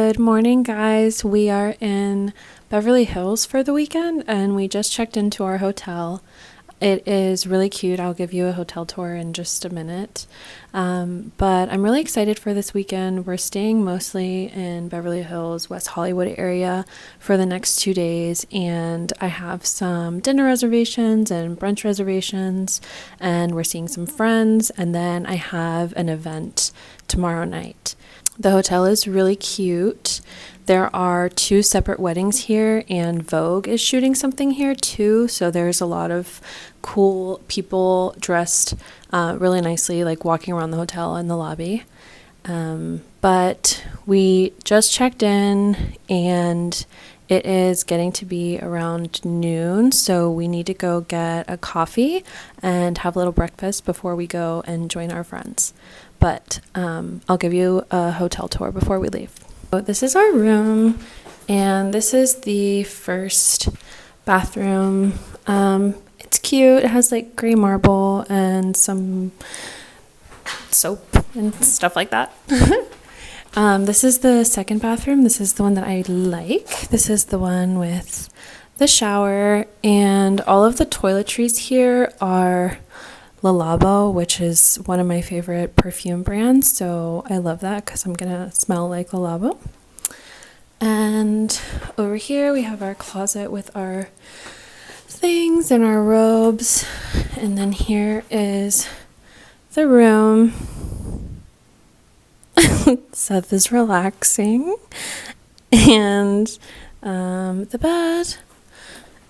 Good morning, guys. We are in Beverly Hills for the weekend and we just checked into our hotel. It is really cute. I'll give you a hotel tour in just a minute. But I'm really excited for this weekend. We're staying mostly in Beverly Hills, West Hollywood area for the next 2 days. And I have some dinner reservations and brunch reservations. And we're seeing some friends. And then I have an event tomorrow night. The hotel is really cute. There are 2 separate weddings here, and Vogue is shooting something here too. So there's a lot of cool people dressed really nicely, like walking around the hotel in the lobby. But we just checked in, and it is getting to be around noon. So we need to go get a coffee and have a little breakfast before we go and join our friends. But I'll give you a hotel tour before we leave. So this is our room, and this is the first bathroom. It's cute. It has like gray marble and some soap and stuff like that. This is the second bathroom. This is the one that I like. This is the one with the shower, and all of the toiletries here are Le Labo, which is one of my favorite perfume brands, so I love that because I'm gonna smell like Le Labo. And over here we have our closet with our things and our robes, and then here is the room. Seth is relaxing, and the bed,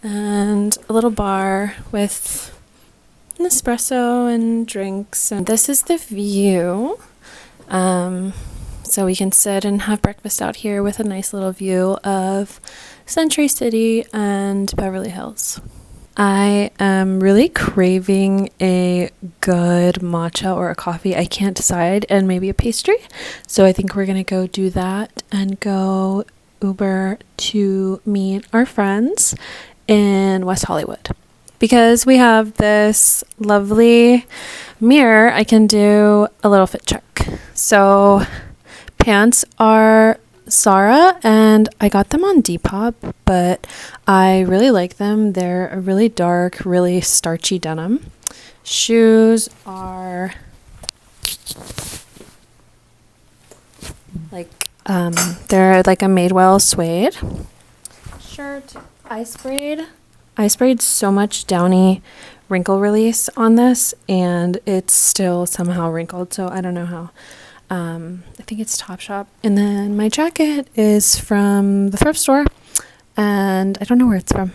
and a little bar with an espresso and drinks. And this is the view. So we can sit and have breakfast out here with a nice little view of Century City and Beverly Hills. I am really craving a good matcha or a coffee. I can't decide, and maybe a pastry. So I think we're gonna go do that and go Uber to meet our friends in West Hollywood. Because we have this lovely mirror, I can do a little fit check. So pants are Zara, and I got them on Depop, but I really like them. They're a really dark, really starchy denim. Shoes are like, they're like a Madewell suede. Shirt, I sprayed so much Downy wrinkle release on this, and it's still somehow wrinkled, so I don't know how. I think it's Topshop. And then my jacket is from the thrift store, and I don't know where it's from.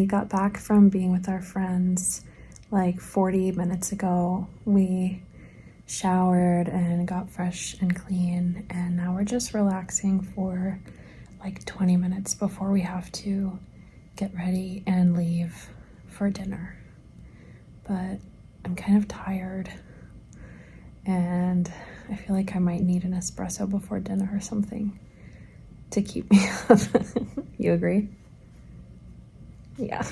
we got back from being with our friends like 40 minutes ago. We showered and got fresh and clean, and now we're just relaxing for like 20 minutes before we have to get ready and leave for dinner. But I'm kind of tired, and I feel like I might need an espresso before dinner or something to keep me up. You agree? Yeah.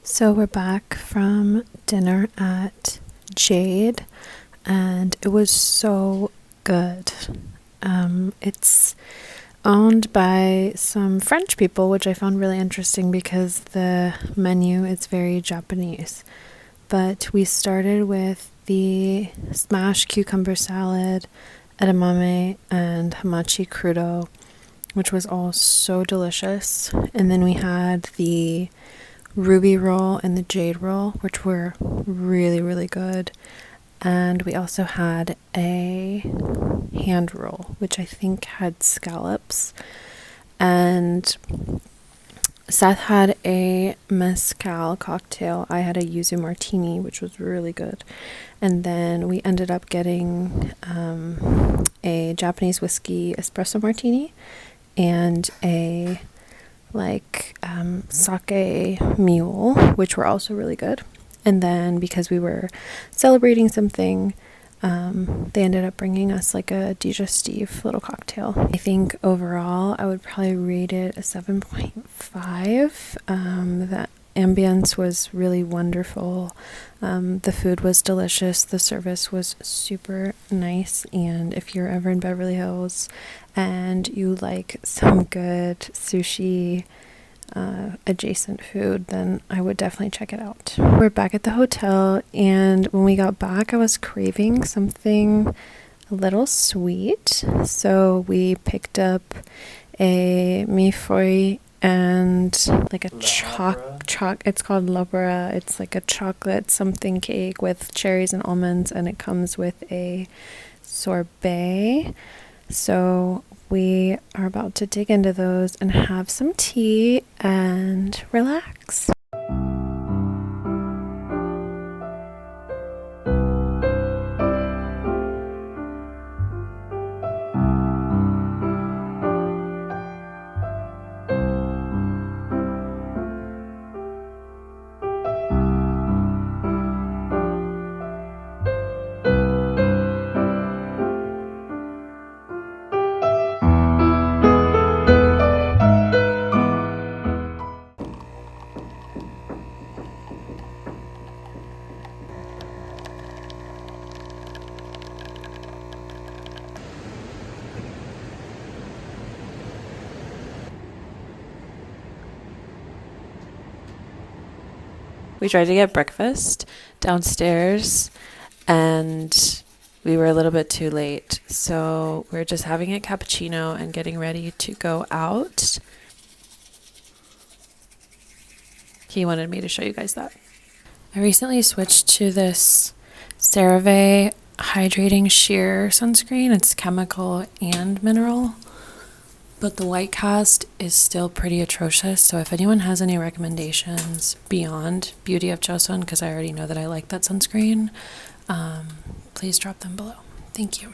So we're back from dinner at JADE, and it was so good. It's owned by some French people, which I found really interesting because the menu is very Japanese. But we started with the smashed cucumber salad, edamame, and hamachi crudo, which was all so delicious. And then we had the ruby roll and the jade roll, which were really, really good. And we also had a hand roll, which I think had scallops. And Seth had a mezcal cocktail. I had a yuzu martini, which was really good. And then we ended up getting a Japanese whiskey espresso martini and a sake mule, which were also really good. And then because we were celebrating something, they ended up bringing us like a digestive little cocktail. I think overall I would probably rate it a 7.5. The ambience was really wonderful. The food was delicious. The service was super nice. And if you're ever in Beverly Hills and you like some good sushi adjacent food, then I would definitely check it out. We're back at the hotel, and when we got back I was craving something a little sweet, so we picked up a mifoi and like a it's called labra. It's like a chocolate something cake with cherries and almonds, and it comes with a sorbet. So we are about to dig into those and have some tea and relax. We tried to get breakfast downstairs and we were a little bit too late. So we're just having a cappuccino and getting ready to go out. He wanted me to show you guys that. I recently switched to this CeraVe Hydrating Sheer sunscreen. It's chemical and mineral, but the white cast is still pretty atrocious. So if anyone has any recommendations beyond Beauty of Joseon, because I already know that I like that sunscreen, please drop them below. Thank you.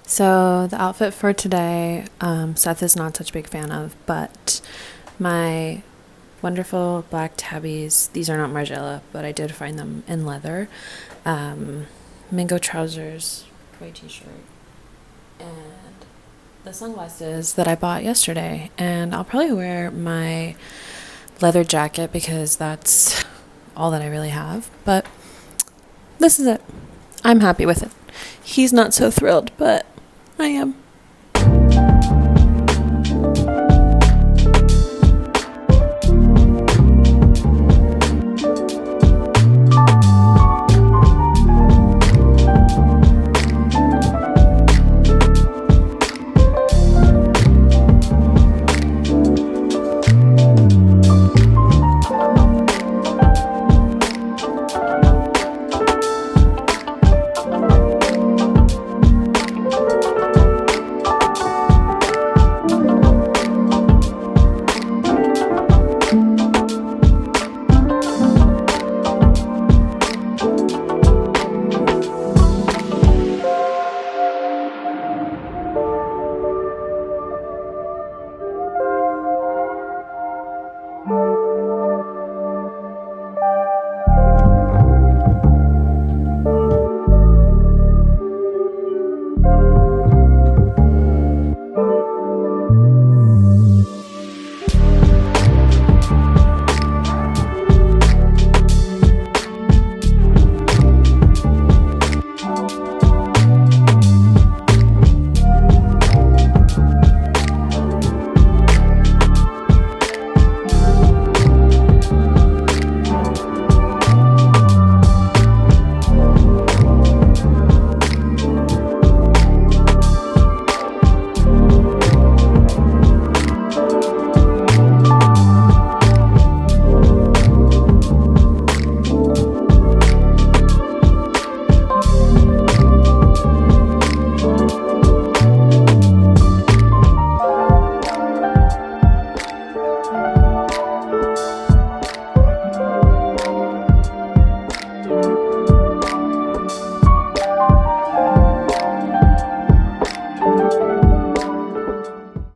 So the outfit for today, Seth is not such a big fan of, but my wonderful black tabbies, these are not Margiela, but I did find them in leather, mango trousers, white t-shirt, and the sunglasses that I bought yesterday. And I'll probably wear my leather jacket because that's all that I really have, but this is it. I'm happy with it. He's not so thrilled, but I am.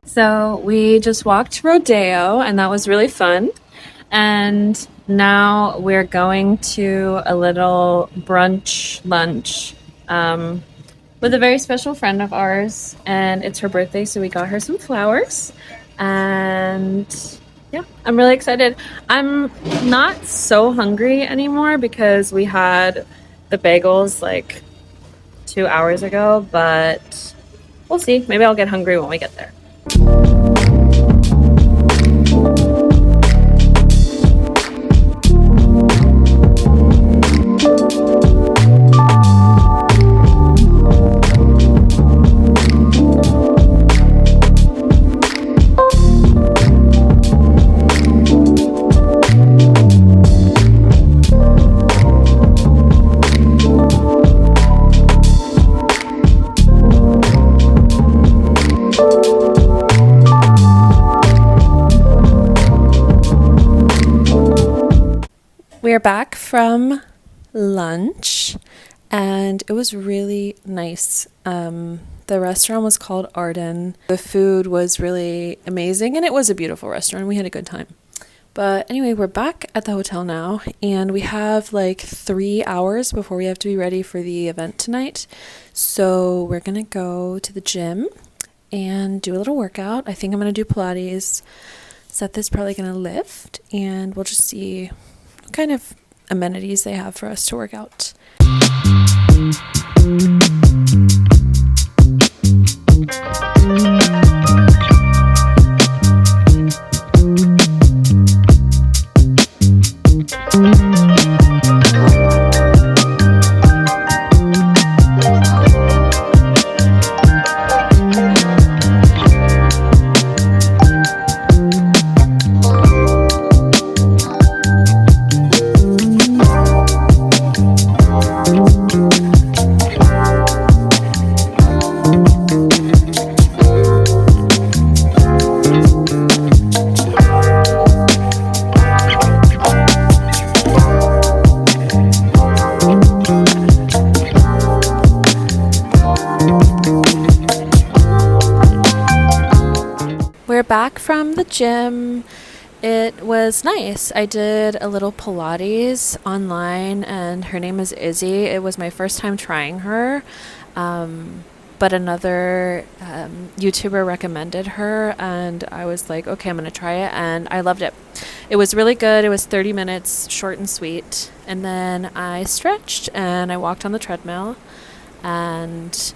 So we just walked Rodeo and that was really fun. And now we're going to a little brunch lunch with a very special friend of ours. And it's her birthday, so we got her some flowers. And yeah, I'm really excited. I'm not so hungry anymore because we had the bagels like 2 hours ago, but we'll see. Maybe I'll get hungry when we get there. We're back from lunch and it was really nice. The restaurant was called Arden. The food was really amazing, and it was a beautiful restaurant. We had a good time. But anyway, we're back at the hotel now, and we have like 3 hours before we have to be ready for the event tonight. So we're gonna go to the gym and do a little workout. I think I'm gonna do Pilates. Seth is probably gonna lift, and we'll just see what kind of amenities they have for us to work out. We're back from the gym. It was nice. I did a little Pilates online, and her name is Izzy. It was my first time trying her, but another YouTuber recommended her, and I was like, okay, I'm going to try it, and I loved it. It was really good. It was 30 minutes, short and sweet, and then I stretched, and I walked on the treadmill, and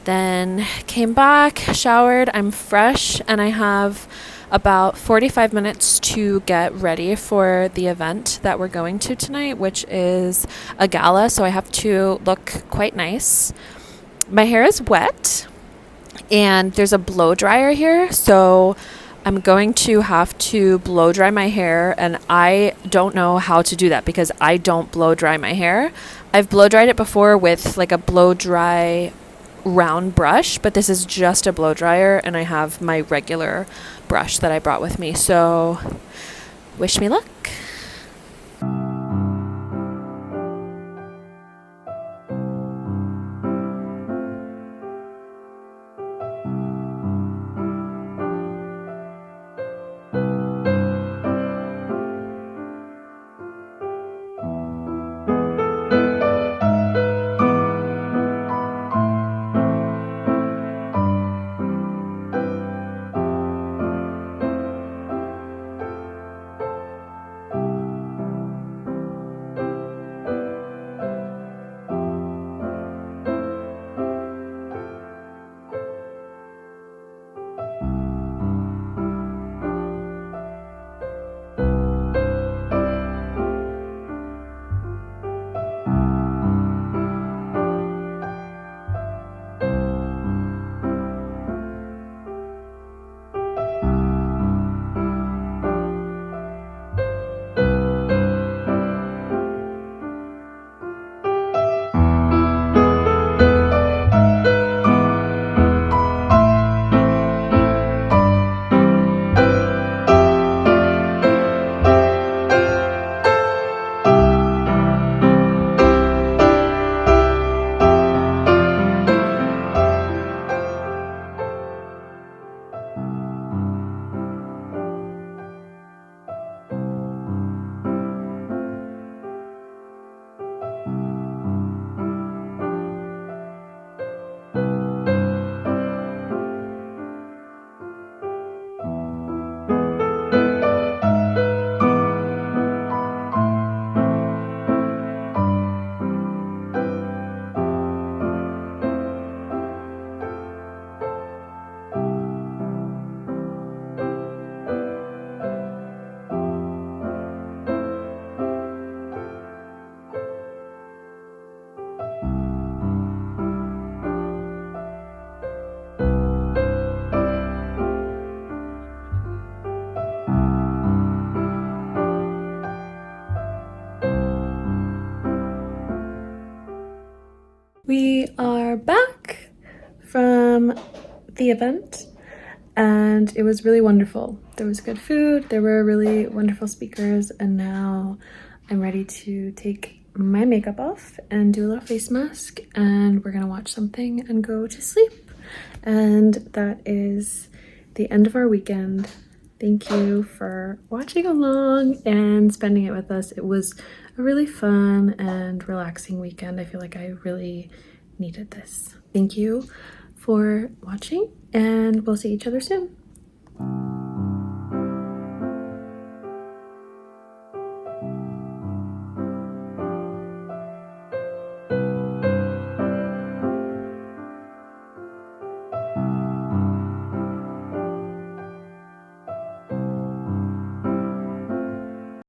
then came back, showered. I'm fresh, and I have about 45 minutes to get ready for the event that we're going to tonight, which is a gala, so I have to look quite nice. My hair is wet, and there's a blow dryer here, so I'm going to have to blow dry my hair, and I don't know how to do that because I don't blow dry my hair. I've blow dried it before with like a blow dry round brush, but this is just a blow dryer, and I have my regular brush that I brought with me, so wish me luck. We are back from the event, and it was really wonderful. There was good food, there were really wonderful speakers, and now I'm ready to take my makeup off and do a little face mask, and we're gonna watch something and go to sleep. And that is the end of our weekend. Thank you for watching along and spending it with us. It was a really fun and relaxing weekend. I feel like I really needed this. Thank you for watching, and we'll see each other soon.